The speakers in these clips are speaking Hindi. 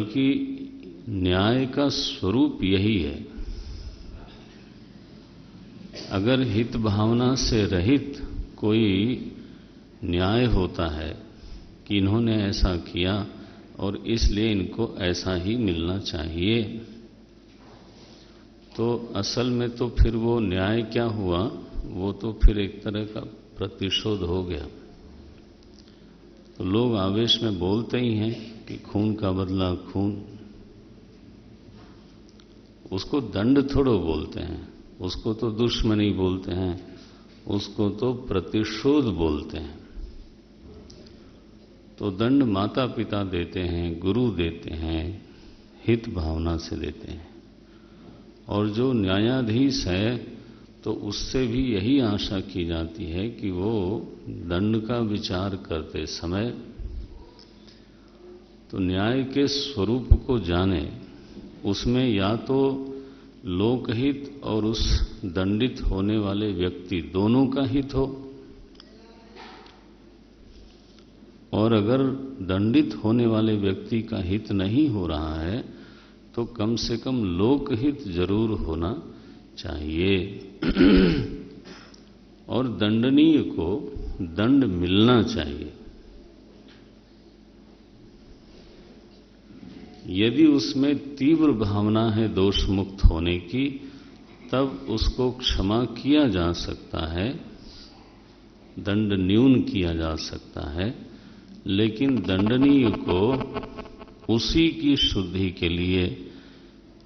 बल्कि न्याय का स्वरूप यही है। अगर हित भावना से रहित कोई न्याय होता है कि इन्होंने ऐसा किया और इसलिए इनको ऐसा ही मिलना चाहिए, तो असल में तो फिर वो न्याय क्या हुआ, वो तो फिर एक तरह का प्रतिशोध हो गया। तो लोग आवेश में बोलते ही हैं कि खून का बदला खून, उसको दंड थोड़ो बोलते हैं, उसको तो दुश्मनी बोलते हैं, उसको तो प्रतिशोध बोलते हैं। तो दंड माता पिता देते हैं, गुरु देते हैं, हित भावना से देते हैं। और जो न्यायाधीश है तो उससे भी यही आशा की जाती है कि वो दंड का विचार करते समय तो न्याय के स्वरूप को जाने, उसमें या तो लोकहित और उस दंडित होने वाले व्यक्ति दोनों का हित हो, और अगर दंडित होने वाले व्यक्ति का हित नहीं हो रहा है तो कम से कम लोकहित जरूर होना चाहिए और दंडनीय को दंड मिलना चाहिए। यदि उसमें तीव्र भावना है दोष मुक्त होने की, तब उसको क्षमा किया जा सकता है, दंड न्यून किया जा सकता है। लेकिन दंडनीय को उसी की शुद्धि के लिए,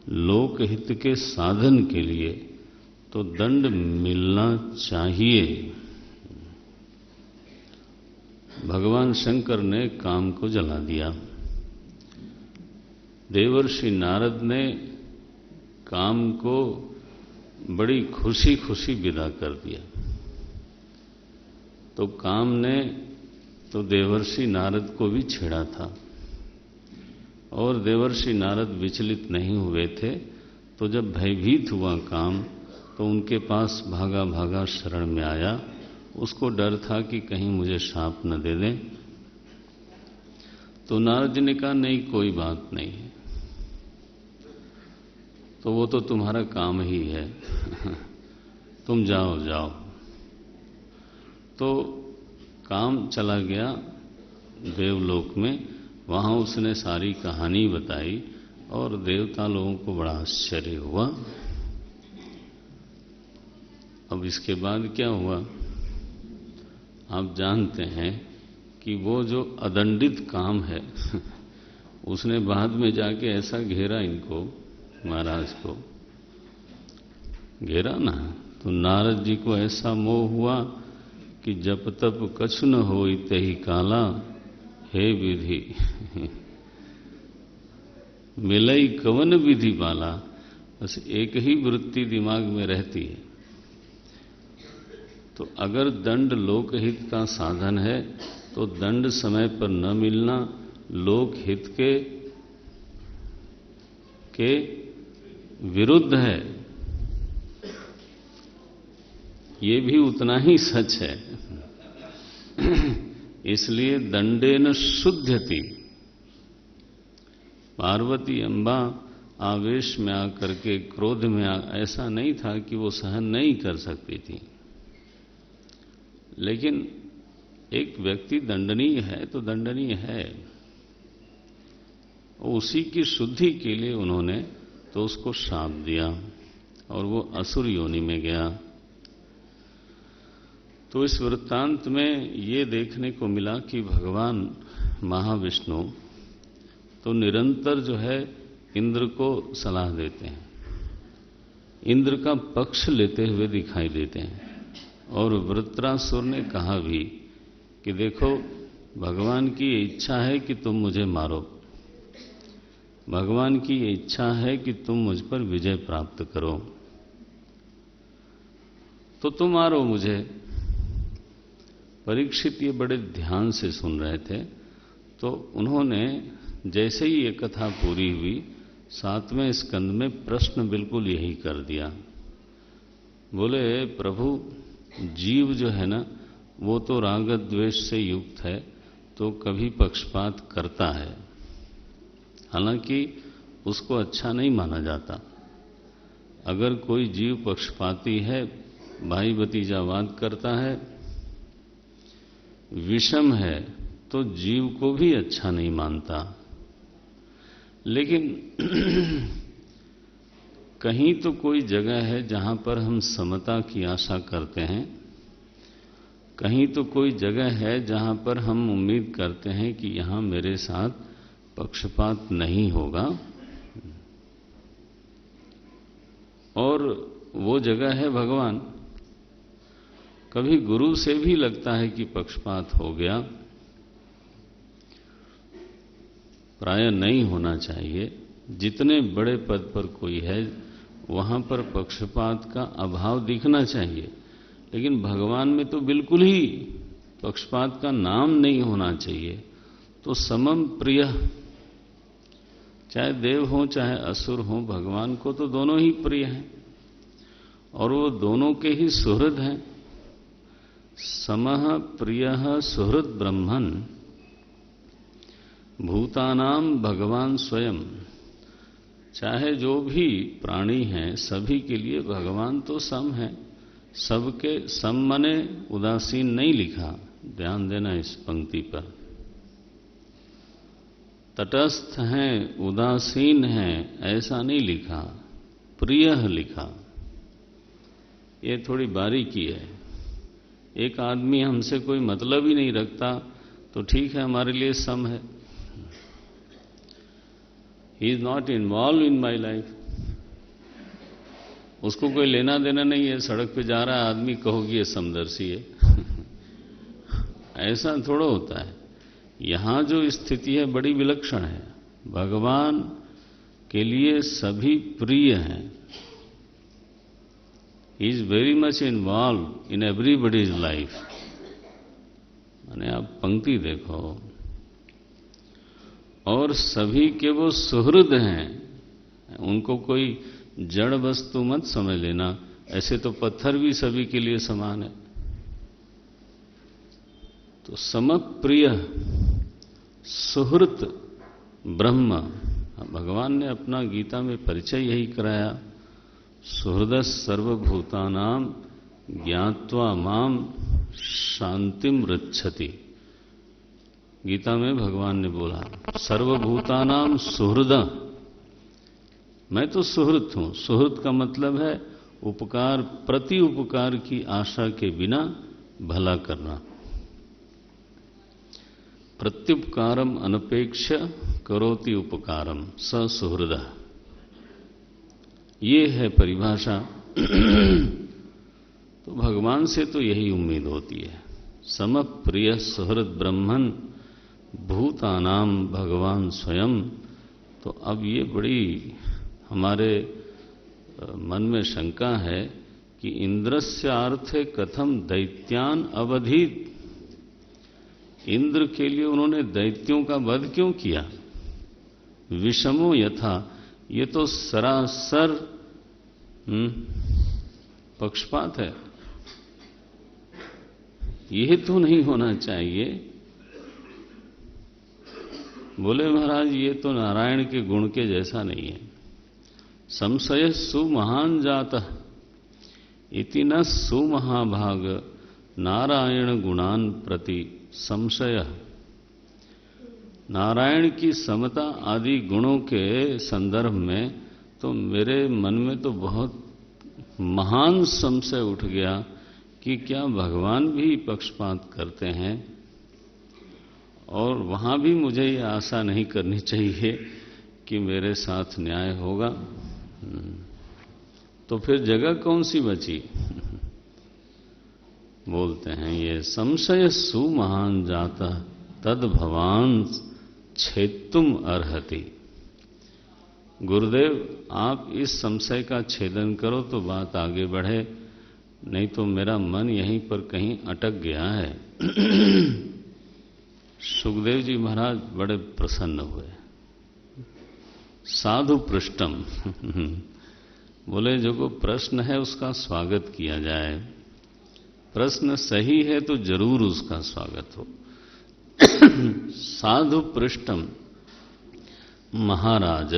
लोकहित के साधन के लिए तो दंड मिलना चाहिए। भगवान शंकर ने काम को जला दिया। देवर्षि नारद ने काम को बड़ी खुशी खुशी विदा कर दिया। तो काम ने तो देवर्षि नारद को भी छेड़ा था और देवर्षि नारद विचलित नहीं हुए थे। तो जब भयभीत हुआ काम तो उनके पास भागा भागा शरण में आया। उसको डर था कि कहीं मुझे शाप न दे दें। तो नारद जी ने कहा नहीं, कोई बात नहीं है, तो वो तो तुम्हारा काम ही है तुम जाओ जाओ। तो काम चला गया देवलोक में, वहां उसने सारी कहानी बताई और देवता लोगों को बड़ा आश्चर्य हुआ। अब इसके बाद क्या हुआ आप जानते हैं कि वो जो अदंडित काम है उसने बाद में जाके ऐसा घेरा इनको, महाराज को घेरा ना, तो नारद जी को ऐसा मोह हुआ कि जप तप कछु न होई तेहि काला, हे विधि मिलई कवन विधि बाला। बस एक ही वृत्ति दिमाग में रहती है। तो अगर दंड लोकहित का साधन है तो दंड समय पर न मिलना लोकहित के विरुद्ध है, ये भी उतना ही सच है। इसलिए दंडेन शुद्धति। पार्वती अम्बा आवेश में आकर के, क्रोध में ऐसा नहीं था कि वो सहन नहीं कर सकती थी, लेकिन एक व्यक्ति दंडनीय है तो दंडनीय है। उसी की शुद्धि के लिए उन्होंने तो उसको श्राप दिया और वो असुर योनि में गया। तो इस वृत्तांत में ये देखने को मिला कि भगवान महाविष्णु तो निरंतर जो है इंद्र को सलाह देते हैं, इंद्र का पक्ष लेते हुए दिखाई देते हैं। और वृत्रासुर ने कहा भी कि देखो भगवान की इच्छा है कि तुम मुझे मारो, भगवान की इच्छा है कि तुम मुझ पर विजय प्राप्त करो, तो तुम मारो मुझे। परीक्षित ये बड़े ध्यान से सुन रहे थे। तो उन्होंने जैसे ही ये कथा पूरी हुई 7वें स्कंद में प्रश्न बिल्कुल यही कर दिया। बोले प्रभु जीव जो है ना वो तो राग द्वेष से युक्त है, तो कभी पक्षपात करता है, हालांकि उसको अच्छा नहीं माना जाता। अगर कोई जीव पक्षपाती है, भाई भतीजावाद करता है, विषम है, तो जीव को भी अच्छा नहीं मानता। लेकिन कहीं तो कोई जगह है जहां पर हम समता की आशा करते हैं, कहीं तो कोई जगह है जहां पर हम उम्मीद करते हैं कि यहां मेरे साथ पक्षपात नहीं होगा, और वो जगह है भगवान। कभी गुरु से भी लगता है कि पक्षपात हो गया, प्राय नहीं होना चाहिए। जितने बड़े पद पर कोई है वहां पर पक्षपात का अभाव दिखना चाहिए, लेकिन भगवान में तो बिल्कुल ही पक्षपात का नाम नहीं होना चाहिए। तो समम प्रिय, चाहे देव हो चाहे असुर हो, भगवान को तो दोनों ही प्रिय हैं और वो दोनों के ही सुहृद हैं। समः प्रियः सुहृद ब्रह्मन् भूतानाम भगवान स्वयं। चाहे जो भी प्राणी हैं सभी के लिए भगवान तो सम है। सबके सम मने उदासीन नहीं लिखा, ध्यान देना इस पंक्ति पर। तटस्थ हैं, उदासीन हैं, ऐसा नहीं लिखा, प्रिय लिखा। ये थोड़ी बारीकी है। एक आदमी हमसे कोई मतलब ही नहीं रखता तो ठीक है, हमारे लिए सम है। He is not involve in my life, उसको कोई लेना देना नहीं है। सड़क पे जा रहा है आदमी, कहोगी ये समदर्शी है। ऐसा थोड़ा होता है। यहां जो स्थिति है बड़ी विलक्षण है। भगवान के लिए सभी प्रिय हैं। He is very much involve in everybody's life. माने आप पंक्ति देखो, और सभी के वो सुहृद हैं। उनको कोई जड़ वस्तु मत समझ लेना, ऐसे तो पत्थर भी सभी के लिए समान है। तो समप्रिय सुहृत ब्रह्म, भगवान ने अपना गीता में परिचय यही कराया। सुहृद सर्वभूतानाम ज्ञात्वा माम शांतिम रक्षति। गीता में भगवान ने बोला सर्वभूतानाम सुहृद, मैं तो सुहृद हूं। सुहृद का मतलब है उपकार, प्रति उपकार की आशा के बिना भला करना। प्रत्युपकारम अनपेक्ष करोति उपकारम स सुहृद, ये है परिभाषा। तो भगवान से तो यही उम्मीद होती है। समप्रिय सुहृद ब्रह्मन भूतानाम भगवान स्वयं। तो अब ये बड़ी हमारे मन में शंका है कि इंद्रस्य अर्थे कथम दैत्यान अवधीत। इंद्र के लिए उन्होंने दैत्यों का वध क्यों किया? विषमो यथा, ये तो सरासर पक्षपात है। यह तो नहीं होना चाहिए। बोले महाराज ये तो नारायण के गुण के जैसा नहीं है। संशय सुमहान जातः इति न सुमहाभाग नारायण गुणान प्रति संशय। नारायण की समता आदि गुणों के संदर्भ में तो मेरे मन में तो बहुत महान संशय उठ गया कि क्या भगवान भी पक्षपात करते हैं। और वहां भी मुझे ये आशा नहीं करनी चाहिए कि मेरे साथ न्याय होगा। तो फिर जगह कौन सी बची? बोलते हैं ये संशय सुमहान जाता तद भवान छेदुम अर्हति। गुरुदेव आप इस संशय का छेदन करो तो बात आगे बढ़े, नहीं तो मेरा मन यहीं पर कहीं अटक गया है। सुखदेव जी महाराज बड़े प्रसन्न हुए। साधु पृष्ठम बोले जो को प्रश्न है उसका स्वागत किया जाए। प्रश्न सही है तो जरूर उसका स्वागत हो। साधु पृष्ठम, महाराज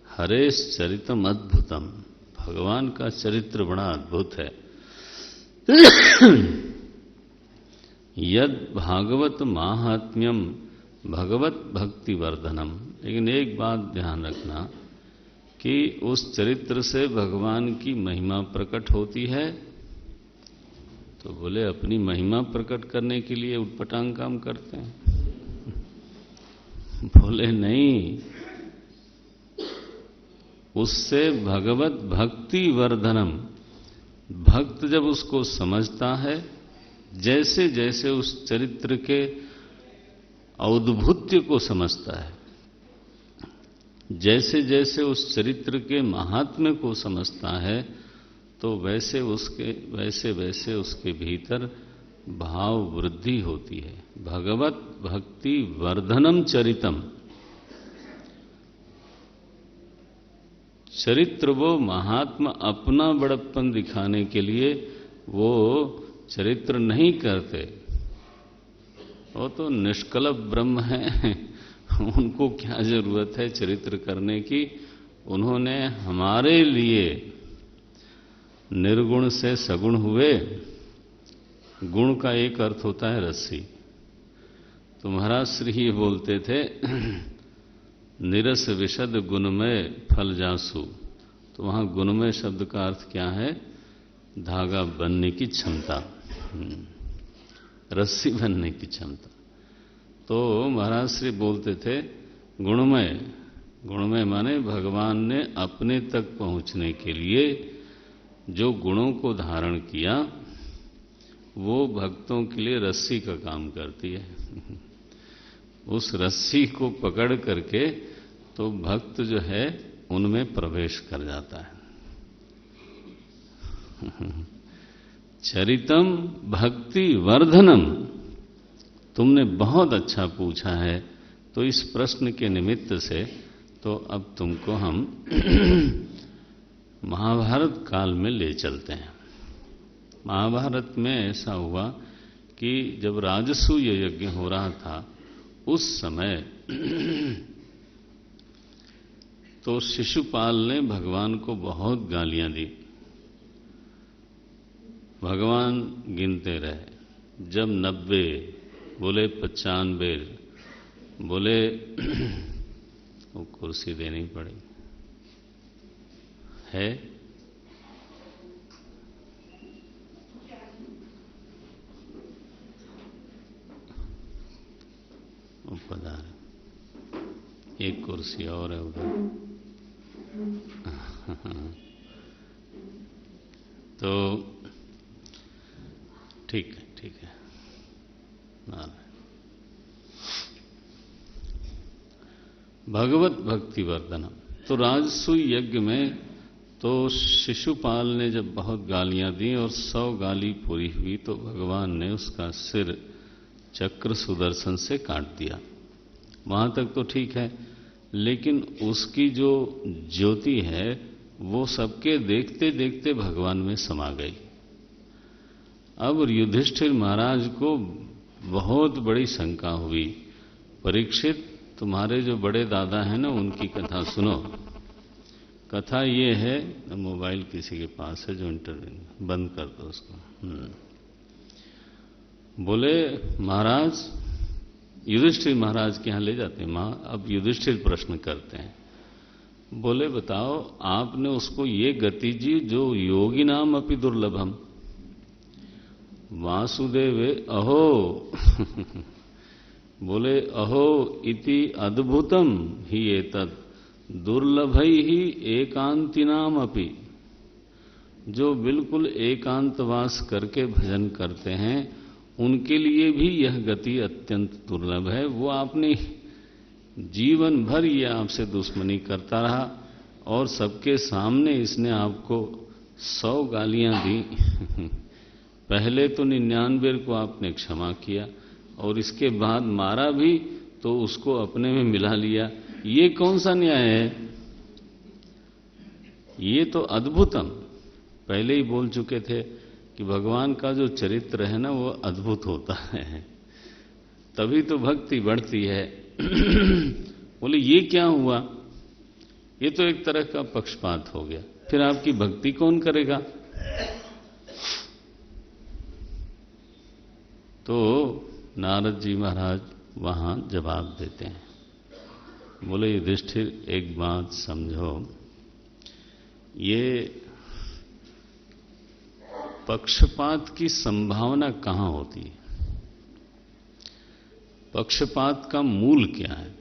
हरेश चरितम अद्भुतम, भगवान का चरित्र बड़ा अद्भुत है। यद भागवत माहात्म्यम भगवत भक्ति वर्धनम। लेकिन एक बात ध्यान रखना कि उस चरित्र से भगवान की महिमा प्रकट होती है। तो बोले अपनी महिमा प्रकट करने के लिए उटपटांग काम करते हैं? बोले नहीं, उससे भगवत भक्ति वर्धनम, भक्त जब उसको समझता है, जैसे जैसे उस चरित्र के औद्भुत्य को समझता है, जैसे जैसे उस चरित्र के महात्म्य को समझता है, तो वैसे वैसे उसके भीतर भाव वृद्धि होती है। भगवत भक्ति वर्धनम चरितम। चरित्र वो महात्मा अपना बड़प्पन दिखाने के लिए वो चरित्र नहीं करते, वो तो निष्कलप ब्रह्म है, उनको क्या जरूरत है चरित्र करने की। उन्होंने हमारे लिए निर्गुण से सगुण हुए। गुण का एक अर्थ होता है रस्सी। तो महाराज श्री ये बोलते थे, निरस विशद गुणमय फल जासु। तो वहां गुणमय शब्द का अर्थ क्या है? धागा बनने की क्षमता, रस्सी बनने की क्षमता। तो महाराज श्री बोलते थे गुणमय, गुणमय माने भगवान ने अपने तक पहुंचने के लिए जो गुणों को धारण किया, वो भक्तों के लिए रस्सी का काम करती है। उस रस्सी को पकड़ करके तो भक्त जो है उनमें प्रवेश कर जाता है। चरितम भक्ति वर्धनम। तुमने बहुत अच्छा पूछा है, तो इस प्रश्न के निमित्त से तो अब तुमको हम महाभारत काल में ले चलते हैं। महाभारत में ऐसा हुआ कि जब राजसूय यज्ञ हो रहा था उस समय तो शिशुपाल ने भगवान को बहुत गालियां दी। भगवान गिनते रहे, जब 90 बोले 95 बोले वो कुर्सी देनी पड़ी है। पधार, एक कुर्सी और है उधर। तो ठीक है, ठीक है। भगवत भक्ति वर्धनम। तो राजसूय यज्ञ में तो शिशुपाल ने जब बहुत गालियां दी और 100 गाली पूरी हुई, तो भगवान ने उसका सिर चक्र सुदर्शन से काट दिया। वहां तक तो ठीक है, लेकिन उसकी जो ज्योति है वो सबके देखते देखते भगवान में समा गई। अब युधिष्ठिर महाराज को बहुत बड़ी शंका हुई। परीक्षित, तुम्हारे जो बड़े दादा हैं ना, उनकी कथा सुनो। कथा ये है, मोबाइल किसी के पास है जो इंटरव्यू बंद कर दो उसको। बोले महाराज, युधिष्ठिर महाराज के यहां ले जाते हैं। अब युधिष्ठिर प्रश्न करते हैं, बोले बताओ आपने उसको ये गति जी जो योगी नाम अपि दुर्लभम। वासुदेवे अहो बोले अहो इति अद्भुतम ही एतद दुर्लभई ही एकांतिनाम अपि। जो बिल्कुल एकांतवास करके भजन करते हैं उनके लिए भी यह गति अत्यंत दुर्लभ है। वो आपने जीवन भर ये आपसे दुश्मनी करता रहा और सबके सामने इसने आपको 100 गालियां दी। पहले तो 99 को आपने क्षमा किया और इसके बाद मारा भी तो उसको अपने में मिला लिया। ये कौन सा न्याय है? ये तो अद्भुतम। पहले ही बोल चुके थे कि भगवान का जो चरित्र है ना वो अद्भुत होता है, तभी तो भक्ति बढ़ती है। बोले ये क्या हुआ, ये तो एक तरह का पक्षपात हो गया, फिर आपकी भक्ति कौन करेगा। तो नारद जी महाराज वहां जवाब देते हैं, बोले युधिष्ठिर एक बात समझो, ये पक्षपात की संभावना कहां होती है, पक्षपात का मूल क्या है।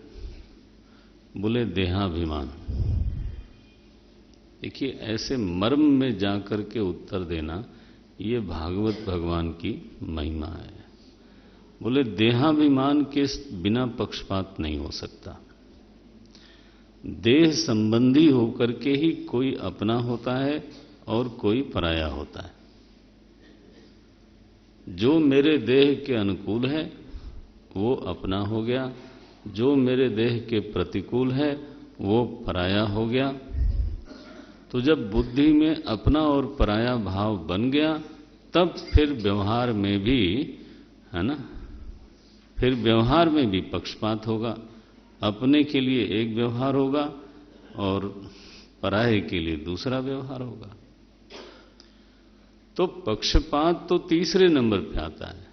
बोले देहाभिमान। देखिए ऐसे मर्म में जाकर के उत्तर देना ये भागवत भगवान की महिमा है। बोले देहाभिमान के बिना पक्षपात नहीं हो सकता। देह संबंधी होकर के ही कोई अपना होता है और कोई पराया होता है। जो मेरे देह के अनुकूल है वो अपना हो गया, जो मेरे देह के प्रतिकूल है वो पराया हो गया। तो जब बुद्धि में अपना और पराया भाव बन गया तब फिर व्यवहार में भी, है ना, फिर व्यवहार में भी पक्षपात होगा। अपने के लिए एक व्यवहार होगा और पराये के लिए दूसरा व्यवहार होगा। तो पक्षपात तो तीसरे नंबर पे आता है।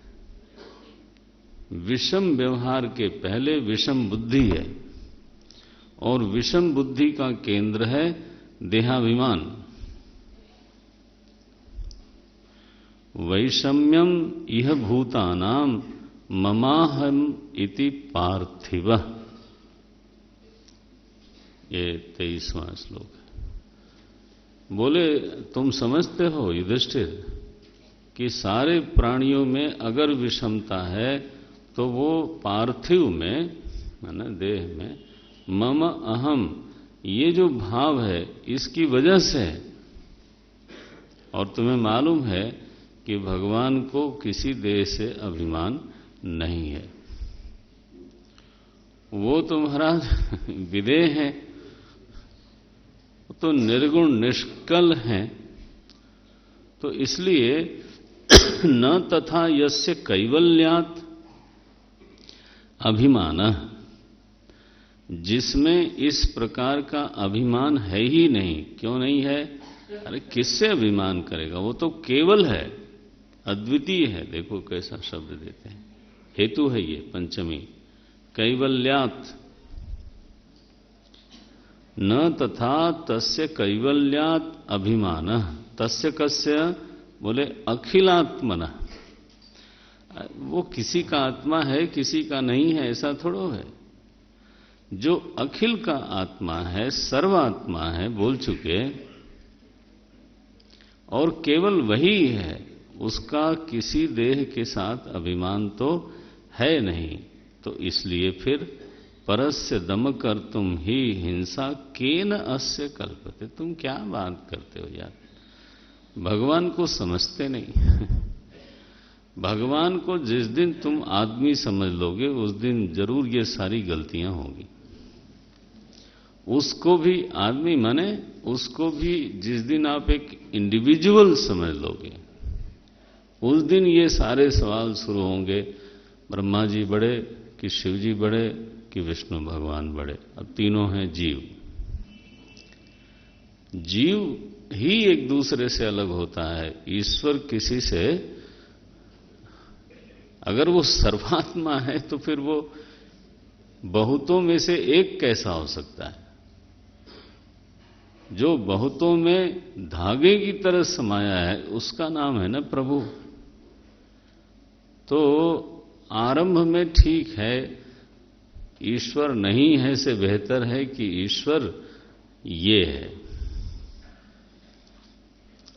विषम व्यवहार के पहले विषम बुद्धि है और विषम बुद्धि का केंद्र है देहाभिमान। वैषम्यम इह भूतानाम ममाहम इति पार्थिवः, ये 23वां श्लोक है। बोले तुम समझते हो युधिष्ठिर कि सारे प्राणियों में अगर विषमता है तो वो पार्थिव में, है ना, देह में मम अहम, ये जो भाव है इसकी वजह से है। और तुम्हें मालूम है कि भगवान को किसी देह से अभिमान नहीं है। वो तो महाराज विदेह है, तो निर्गुण निष्कल हैं। तो इसलिए न तथा यस्य कैवल्यात् अभिमान, जिसमें इस प्रकार का अभिमान है ही नहीं। क्यों नहीं है? अरे किससे अभिमान करेगा, वो तो केवल है, अद्वितीय है। देखो कैसा शब्द देते हैं, हेतु है ये पंचमी, कैवल्यात्। न तथा तस्य कैवल्यात् अभिमान, तस्य कस्य, बोले अखिलात्मन। वो किसी का आत्मा है किसी का नहीं है ऐसा थोड़ो है। जो अखिल का आत्मा है, सर्वात्मा है, बोल चुके, और केवल वही है, उसका किसी देह के साथ अभिमान तो है नहीं। तो इसलिए फिर परस्य दम कर तुम ही हिंसा केन अस्य कल्पते। तुम क्या बात करते हो यार, भगवान को समझते नहीं। भगवान को जिस दिन तुम आदमी समझ लोगे उस दिन जरूर ये सारी गलतियां होगी। उसको भी आदमी माने, उसको भी जिस दिन आप एक इंडिविजुअल समझ लोगे उस दिन ये सारे सवाल शुरू होंगे, ब्रह्मा जी बड़े कि शिव जी बड़े कि विष्णु भगवान बड़े। अब तीनों हैं जीव। जीव ही एक दूसरे से अलग होता है। ईश्वर किसी से, अगर वो सर्वात्मा है तो फिर वो बहुतों में से एक कैसा हो सकता है? जो बहुतों में धागे की तरह समाया है उसका नाम है ना प्रभु। तो आरंभ में ठीक है, ईश्वर नहीं है से बेहतर है कि ईश्वर ये है।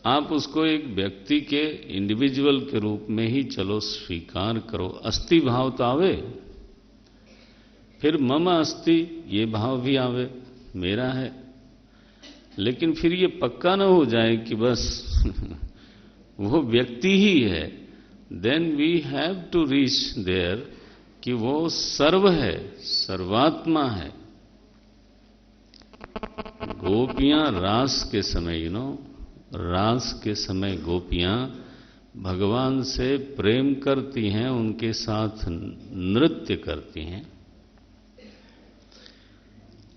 आप उसको एक व्यक्ति के इंडिविजुअल के रूप में ही चलो स्वीकार करो, अस्थि भाव तो आवे, फिर मम अस्थि ये भाव भी आवे, मेरा है। लेकिन फिर ये पक्का ना हो जाए कि बस वो व्यक्ति ही है। Then we have to reach there कि वो सर्व है, सर्वात्मा है। गोपियां रास के समय, रास के समय गोपियां भगवान से प्रेम करती हैं, उनके साथ नृत्य करती हैं।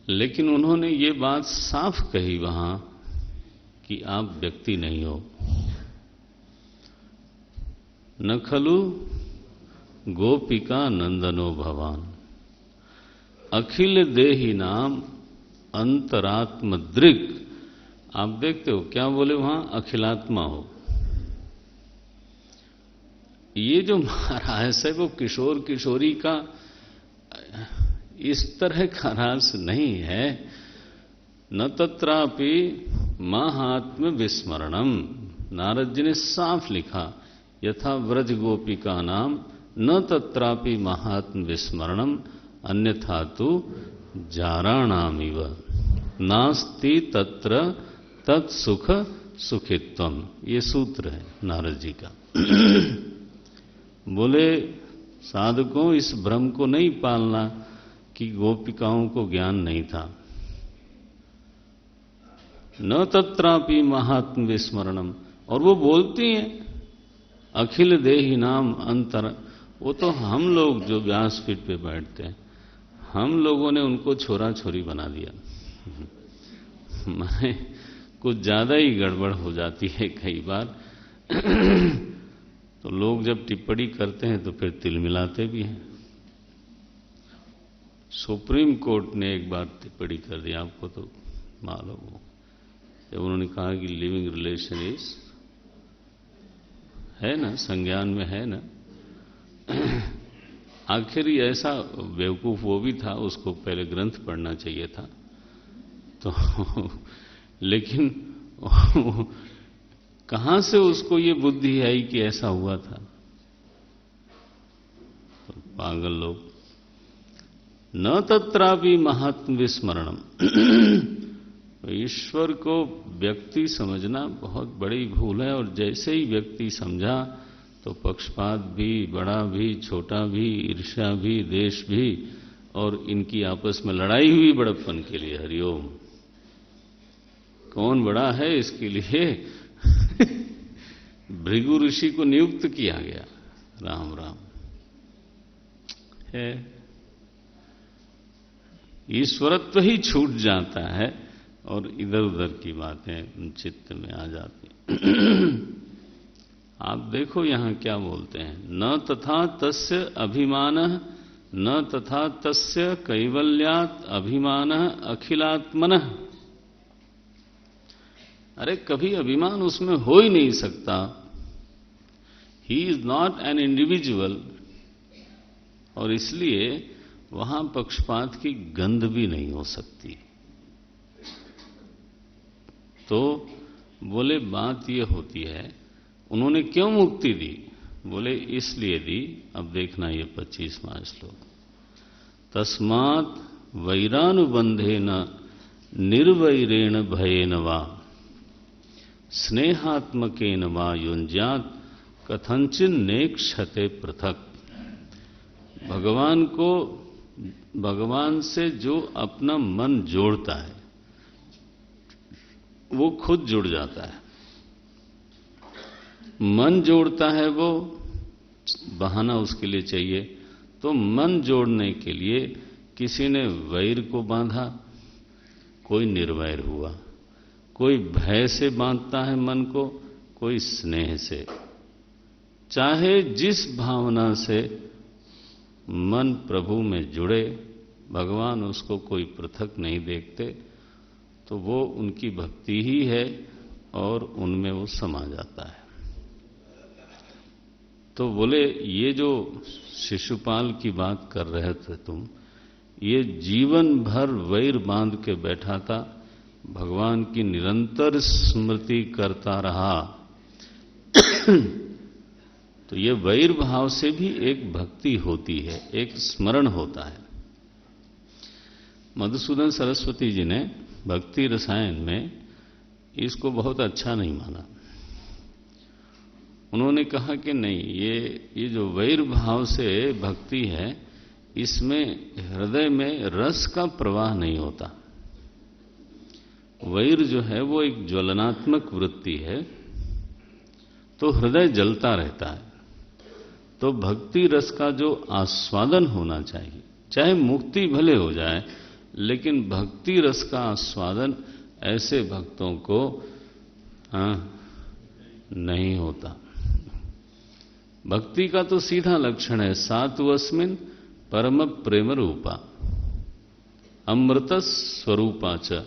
लेकिन उन्होंने ये बात साफ कही वहां कि आप व्यक्ति नहीं हो। न खलु गोपिका नंदनो भवान अखिल देही नाम अंतरात्म दृग। आप देखते हो क्या बोले वहां, अखिलात्मा हो। ये जो महाराज है वो किशोर किशोरी का इस तरह का रस नहीं है। न तत्रापि महात्म विस्मरणम, नारद जी ने साफ लिखा, यथा व्रज गोपिका नाम न तत्रापि महात्म विस्मरणम अन्यथा तो जाराणामिव नास्ति तत्र तत्सुख सुखित्वम। ये सूत्र है नारद जी का। बोले साधकों इस भ्रम को नहीं पालना कि गोपिकाओं को ज्ञान नहीं था। न तत्रापि महात्म विस्मरणम, और वो बोलती हैं अखिल देही नाम अंतर। वो तो हम लोग जो व्यासपीठ पे बैठते हैं, हम लोगों ने उनको छोरा छोरी बना दिया। मैं कुछ ज्यादा ही गड़बड़ हो जाती है कई बार। तो लोग जब टिप्पणी करते हैं तो फिर तिल मिलाते भी हैं। सुप्रीम कोर्ट ने एक बार टिप्पणी कर दी, आपको तो मालूम हो, जब उन्होंने कहा कि लिविंग रिलेशन इज, है ना, संज्ञान में है ना। आखिर ऐसा बेवकूफ वो भी था, उसको पहले ग्रंथ पढ़ना चाहिए था। तो लेकिन कहां से उसको ये बुद्धि आई कि ऐसा हुआ था। तो पागल लोग। न तत्रापि महात्म विस्मरणम। ईश्वर को व्यक्ति समझना बहुत बड़ी भूल है। और जैसे ही व्यक्ति समझा तो पक्षपात भी, बड़ा भी, छोटा भी, ईर्ष्या भी, देश भी, और इनकी आपस में लड़ाई हुई बड़प्पन के लिए। हरिओम। कौन बड़ा है इसके लिए भृगु ऋषि को नियुक्त किया गया। राम राम है। ईश्वरत्व ही छूट जाता है और इधर उधर की बातें चित्त में आ जाती। आप देखो यहां क्या बोलते हैं, न तथा तस्य अभिमानः न तथा तस्य कैवल्यात् अभिमानः अखिलात्मनः। अरे कभी अभिमान उसमें हो ही नहीं सकता। He is not an individual, और इसलिए वहां पक्षपात की गंध भी नहीं हो सकती। तो बोले बात ये होती है, उन्होंने क्यों मुक्ति दी? बोले इसलिए दी। अब देखना ये 25वां श्लोक, तस्मात् वैरानुबंधेन निर्वैरेण भयेन वा स्नेहात्मकेन वा युञ्ज्यात् कथंचिन नेक्षते पृथक। भगवान से जो अपना मन जोड़ता है वो खुद जुड़ जाता है। मन जोड़ता है, वो बहाना उसके लिए चाहिए। तो मन जोड़ने के लिए किसी ने वैर को बांधा, कोई निर्वैर हुआ। कोई भय से बांधता है मन को, कोई स्नेह से। चाहे जिस भावना से मन प्रभु में जुड़े, भगवान उसको कोई पृथक नहीं देखते। तो वो उनकी भक्ति ही है और उनमें वो समा जाता है। तो बोले ये जो शिशुपाल की बात कर रहे थे तुम, ये जीवन भर वैर बांध के बैठा था, भगवान की निरंतर स्मृति करता रहा। तो ये वैर भाव से भी एक भक्ति होती है, एक स्मरण होता है। मधुसूदन सरस्वती जी ने भक्ति रसायन में इसको बहुत अच्छा नहीं माना। उन्होंने कहा कि नहीं, ये जो वैर भाव से भक्ति है, इसमें हृदय में रस का प्रवाह नहीं होता। वैर जो है वो एक ज्वलनात्मक वृत्ति है, तो हृदय जलता रहता है। तो भक्ति रस का जो आस्वादन होना चाहिए, चाहे मुक्ति भले हो जाए, लेकिन भक्ति रस का आस्वादन ऐसे भक्तों को नहीं होता। भक्ति का तो सीधा लक्षण है, सात्वस्मिन परम प्रेम रूपा अमृत स्वरूपा च।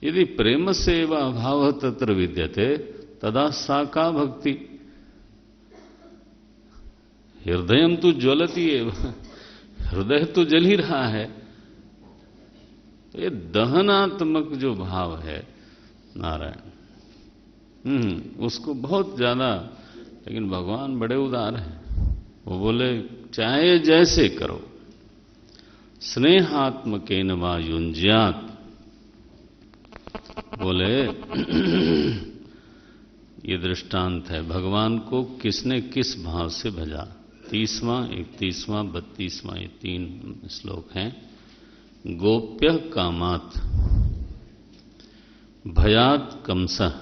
यदि प्रेम से एव अभाव तत्र विद्यते तदा सा का भक्ति। हृदय तो ज्वलती है, हृदय तो जल ही रहा है। तो ये दहनात्मक जो भाव है नारायण, उसको बहुत ज्यादा, लेकिन भगवान बड़े उदार हैं। वो बोले चाहे जैसे करो, स्नेहात्मकेन वा युञ्ज्यात्। बोले ये दृष्टांत है, भगवान को किसने किस भाव से भजा। 30वां 31वां 32वां ये 3 श्लोक हैं। गोप्य कामात् भयात् कंसः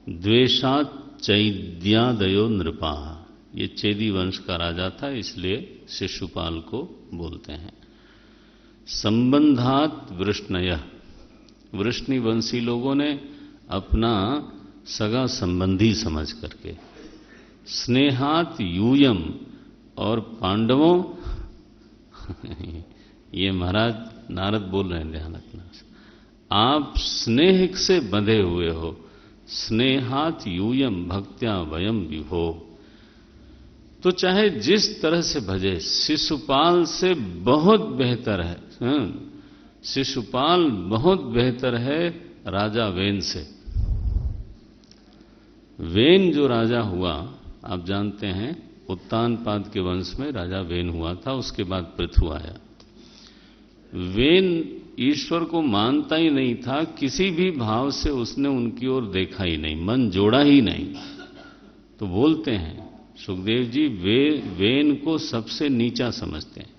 द्वेषात् चैद्यादयो नृपा। ये चेदी वंश का राजा था, इसलिए शिशुपाल को बोलते हैं। संबंधात वृष्णयः, वृष्णिवंशी लोगों ने अपना सगा संबंधी समझ करके। स्नेहात यूयम, और पांडवों ये महाराज नारद बोल रहे हैं, ध्यान रखना, आप स्नेह से बंधे हुए हो। स्नेहात यूयम भक्त्या वयम विभो। तो चाहे जिस तरह से भजे, शिशुपाल से बहुत बेहतर है। शिशुपाल बहुत बेहतर है राजा वेन से। वेन जो राजा हुआ, आप जानते हैं, उत्तानपाद के वंश में राजा वेन हुआ था, उसके बाद पृथु आया। वेन ईश्वर को मानता ही नहीं था, किसी भी भाव से उसने उनकी ओर देखा ही नहीं, मन जोड़ा ही नहीं। तो बोलते हैं सुखदेव जी, वेन को सबसे नीचा समझते हैं।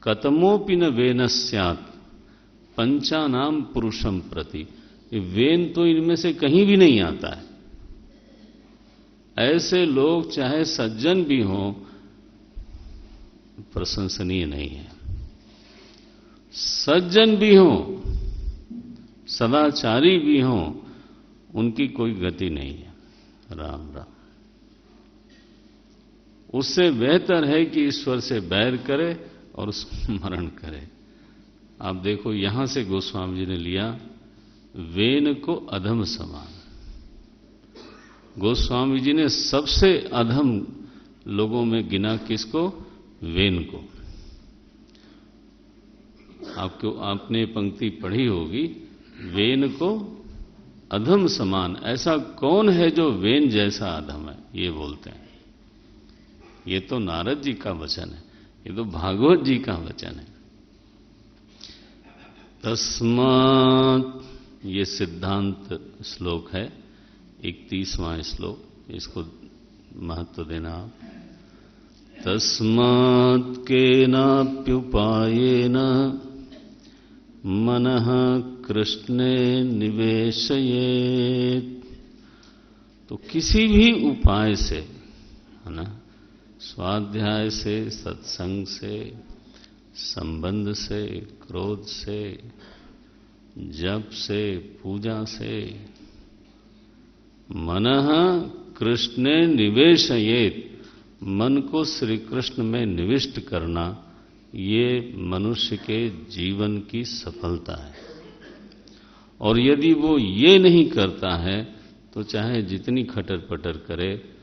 कतमोपि न वेनस्यात् पंचानाम पुरुषम प्रति। वेन तो इनमें से कहीं भी नहीं आता है। ऐसे लोग चाहे सज्जन भी हों, प्रशंसनीय नहीं है। सज्जन भी हों, सदाचारी भी हों, उनकी कोई गति नहीं है। राम राम। उससे बेहतर है कि ईश्वर से बैर करे और स्मरण करे। आप देखो, यहां से गोस्वामी जी ने लिया वेन को अधम समान। गोस्वामी जी ने सबसे अधम लोगों में गिना किसको? वेन को। आपने पंक्ति पढ़ी होगी, वेन को अधम समान। ऐसा कौन है जो वेन जैसा अधम है? ये बोलते हैं। ये तो नारद जी का वचन है, ये तो भागवत जी का वचन है। तस्मात्, ये सिद्धांत श्लोक है, 31वां श्लोक, इसको महत्व देना आप। तस्मात् केनाप्युपायेन मनः कृष्णे निवेशयेत्। तो किसी भी उपाय से, है ना, स्वाध्याय से, सत्संग से, संबंध से, क्रोध से, जप से, पूजा से, मनः कृष्णे निवेशयेत्, मन को श्री कृष्ण में निविष्ट करना, ये मनुष्य के जीवन की सफलता है। और यदि वो ये नहीं करता है तो चाहे जितनी खटर पटर करे,